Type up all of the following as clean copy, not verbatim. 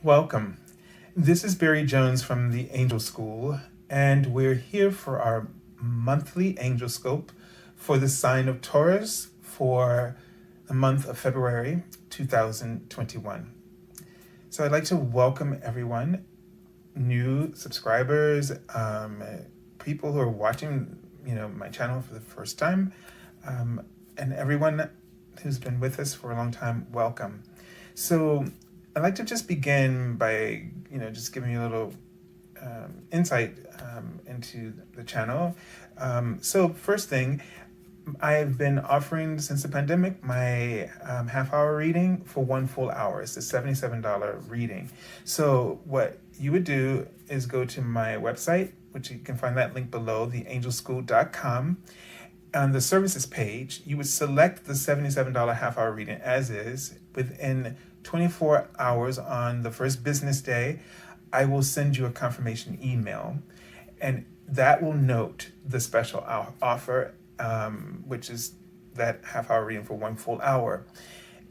Welcome. This is Barry Jones from the Angel School, and we're here for our monthly Angelscope for the sign of Taurus for the month of February 2021. So I'd like to welcome everyone, new subscribers, people who are watching, my channel for the first time, and everyone who's been with us for a long time. Welcome. So I'd like to just begin by, just giving you a little insight into the channel. So first thing, I've been offering since the pandemic my half-hour reading for 1 full hour. It's a $77 reading. So what you would do is go to my website, which you can find that link below, theangelschool.com. On the services page, you would select the $77 half-hour reading as is. Within 24 hours on the first business day, I will send you a confirmation email, and that will note the special offer, which is that half-hour reading for 1 full hour.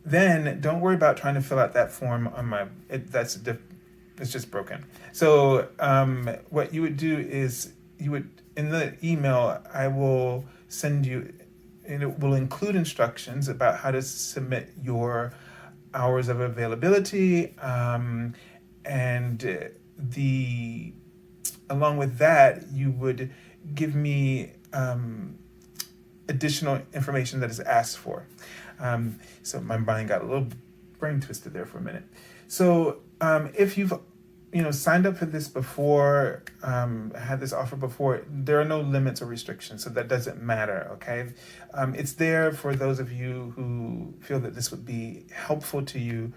Then don't worry about trying to fill out that form on it's just broken. So what you would do is in the email, I will send you, and it will include instructions about how to submit your hours of availability, and along with that, you would give me additional information that is asked for. So my mind got a little brain twisted there for a minute. So if you've signed up for this before, had this offer before, there are no limits or restrictions, so that doesn't matter, okay? It's there for those of you who feel that this would be helpful to you,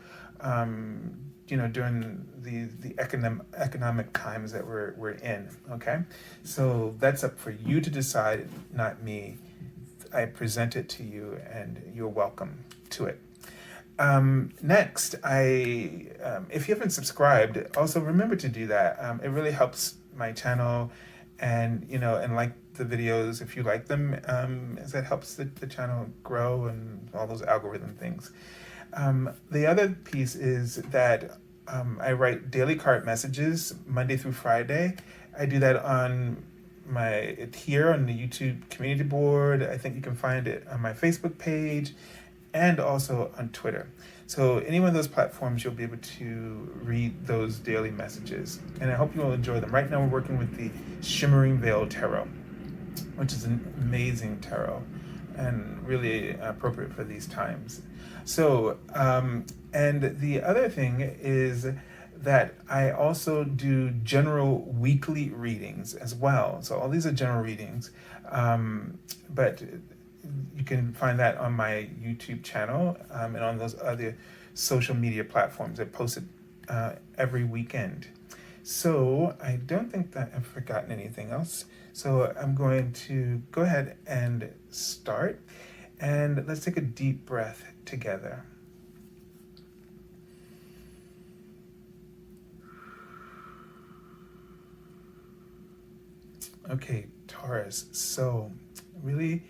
during the economic times that we're in, okay? So that's up for you to decide, not me. I present it to you, and you're welcome to it. Next, if you haven't subscribed, also remember to do that. It really helps my channel, and like the videos if you like them, as that helps the channel grow and all those algorithm things. The other piece is that I write daily card messages Monday through Friday. I do that here on the YouTube community board. I think you can find it on my Facebook page, and also on Twitter. So any one of those platforms, you'll be able to read those daily messages. And I hope you will enjoy them. Right now we're working with the Shimmering Veil Tarot, which is an amazing tarot and really appropriate for these times. So, and the other thing is that I also do general weekly readings as well. So all these are general readings, but you can find that on my YouTube channel, and on those other social media platforms. I post it every weekend. So I don't think that I've forgotten anything else. So I'm going to go ahead and start. And let's take a deep breath together. Okay, Taurus. So really,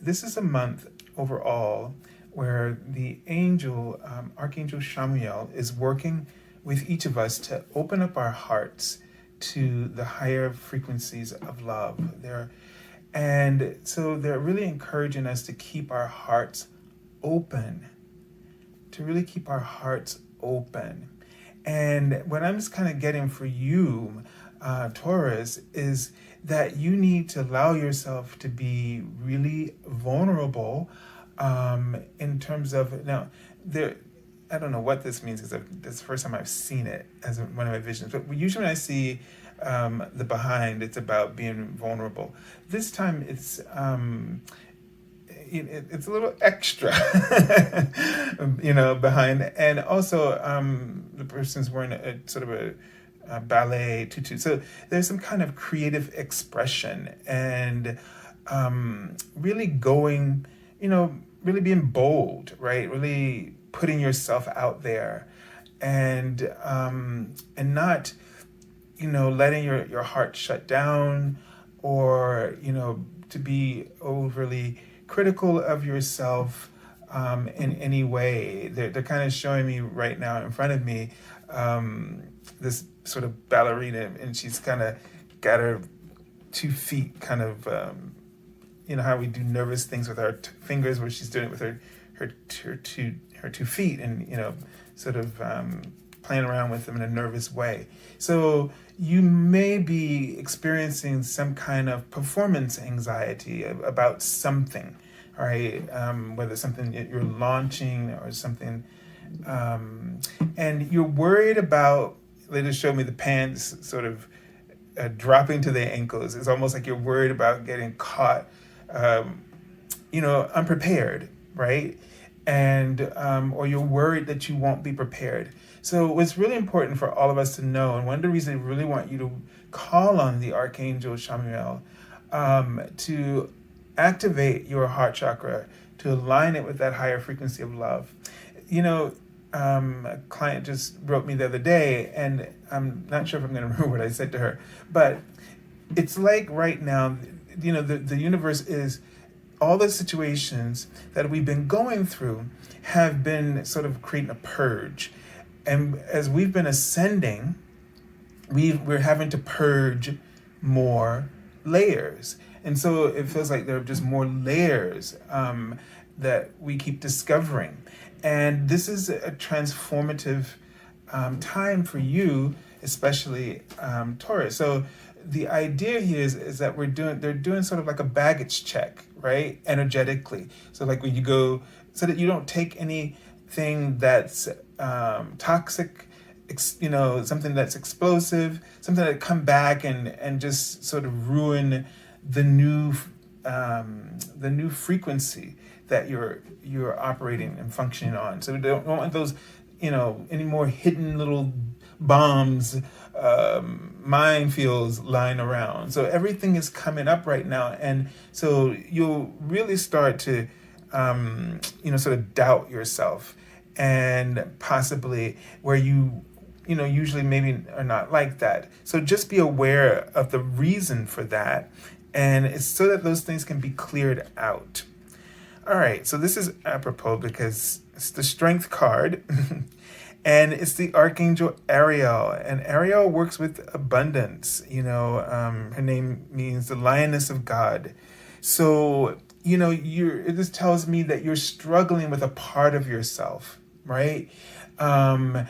this is a month overall where the angel, Archangel Reading, is working with each of us to open up our hearts to the higher frequencies of love. And so they're really encouraging us to keep our hearts open, And what I'm just kind of getting for you, Taurus, is that you need to allow yourself to be really vulnerable, in terms of, I don't know what this means, because this is the first time I've seen it as one of my visions, but usually when I see the behind, it's about being vulnerable. This time it's it's a little extra, behind, and also the person's wearing a sort of a ballet tutu. So there's some kind of creative expression, and really going, really being bold, right? Really putting yourself out there, and not, letting your heart shut down, or, to be overly critical of yourself, in any way. They're kind of showing me right now in front of me this sort of ballerina, and she's kind of got her 2 feet kind of, how we do nervous things with our fingers, where she's doing it with her 2 feet, and sort of playing around with them in a nervous way. So you may be experiencing some kind of performance anxiety about something, all right? Whether it's something that you're launching or something, and you're worried about. They just showed me the pants sort of dropping to their ankles. It's almost like you're worried about getting caught, unprepared, right? And or you're worried that you won't be prepared. So what's really important for all of us to know, and one of the reasons I really want you to call on the Archangel Chamuel to activate your heart chakra, to align it with that higher frequency of love. A client just wrote me the other day, and I'm not sure if I'm going to remember what I said to her, but it's like right now, the universe is, all the situations that we've been going through have been sort of creating a purge. And as we've been ascending, we're having to purge more layers. And so it feels like there are just more layers that we keep discovering. And this is a transformative time for you, especially Taurus. So the idea here is that they're doing sort of like a baggage check, right? Energetically. So like when you go, so that you don't take anything that's toxic, something that's explosive, something that come back and just sort of ruin the new frequency that you're operating and functioning on. So we don't want those, any more hidden little bombs, minefields lying around. So everything is coming up right now, and so you'll really start to, sort of doubt yourself, and possibly where you usually maybe are not like that. So just be aware of the reason for that, and it's so that those things can be cleared out. All right, so this is apropos because it's the Strength card, and it's the Archangel Ariel, and Ariel works with abundance. Her name means the Lioness of God. So, this tells me that you're struggling with a part of yourself, right? And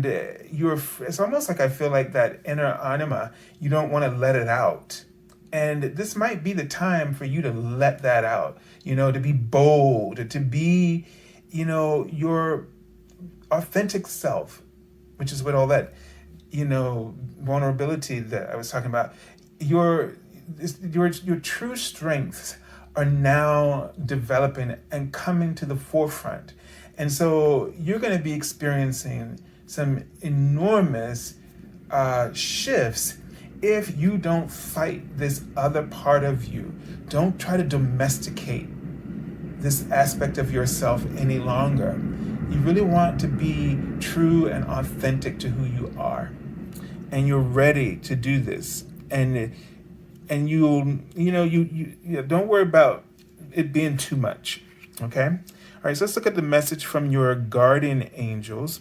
it's almost like I feel like that inner anima, you don't want to let it out. And this might be the time for you to let that out, to be bold, to be, your authentic self, which is what all that, vulnerability that I was talking about, your true strengths are now developing and coming to the forefront. And so you're going to be experiencing some enormous shifts if you don't fight this other part of you. Don't try to domesticate this aspect of yourself any longer. You really want to be true and authentic to who you are. And you're ready to do this. And you don't worry about it being too much. Okay? All right, so let's look at the message from your guardian angels.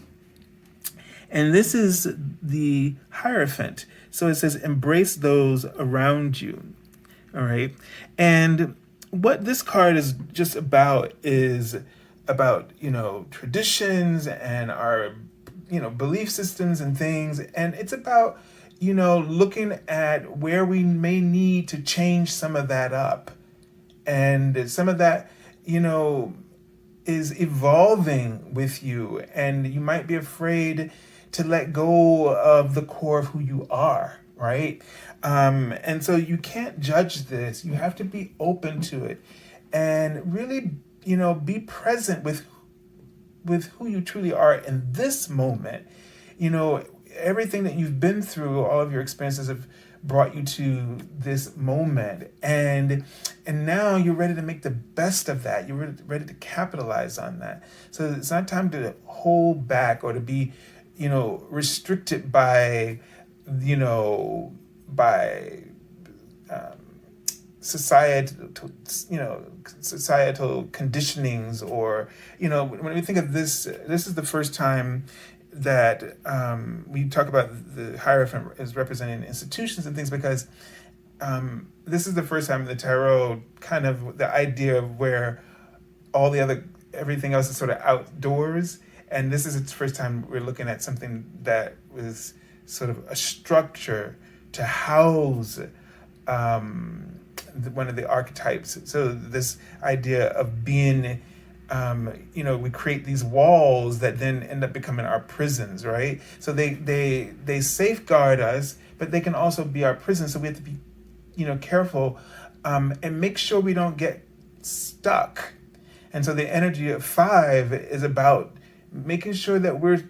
And this is the Hierophant. So it says, embrace those around you. All right. And what this card is just about is about, traditions and our, belief systems and things. And it's about, looking at where we may need to change some of that up. And some of that, is evolving with you. And you might be afraid to let go of the core of who you are, right? And so you can't judge this. You have to be open to it and really, be present with who you truly are in this moment. Everything that you've been through, all of your experiences have brought you to this moment. And now you're ready to make the best of that. You're ready to capitalize on that. So it's not time to hold back or to be restricted by societal conditionings, or, when we think of this, this is the first time that we talk about the Hierophant as representing institutions and things, because this is the first time in the tarot, kind of the idea of where everything else is sort of outdoors. And this is its first time we're looking at something that was sort of a structure to house one of the archetypes. So this idea of being, we create these walls that then end up becoming our prisons, right? So they safeguard us, but they can also be our prison. So we have to be, careful and make sure we don't get stuck. And so the energy of 5 is about making sure that we're,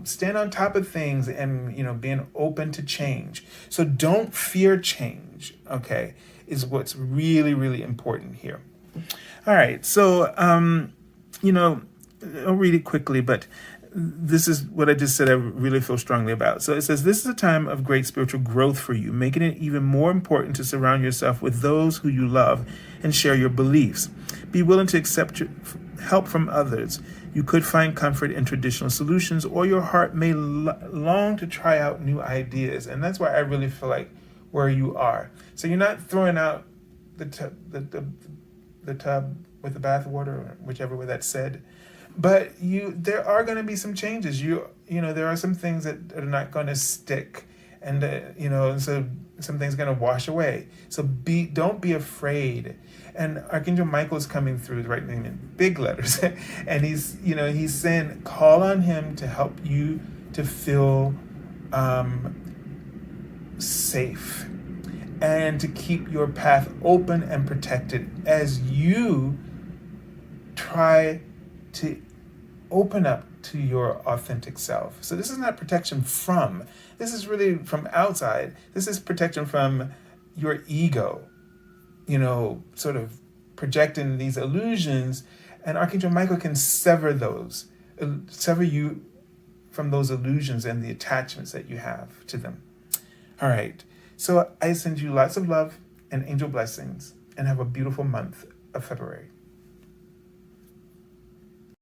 stand on top of things and, being open to change. So don't fear change, okay, is what's really, really important here. All right, so, I'll read it quickly, but this is what I just said I really feel strongly about. So it says, this is a time of great spiritual growth for you, making it even more important to surround yourself with those who you love and share your beliefs. Be willing to accept help from others. You could find comfort in traditional solutions, or your heart may long to try out new ideas. And that's why I really feel like where you are. So you're not throwing out the tub with the bathwater, or whichever way that's said. But there are going to be some changes. There are some things that are not going to stick, and so some things are going to wash away. So don't be afraid. And Archangel Michael is coming through, writing in big letters, and he's saying, call on him to help you to feel safe, and to keep your path open and protected as you try to open up to your authentic self. So this is not protection from. This is really from outside. This is protection from your ego, sort of projecting these illusions. And Archangel Michael can sever you from those illusions and the attachments that you have to them. All right. So I send you lots of love and angel blessings, and have a beautiful month of February.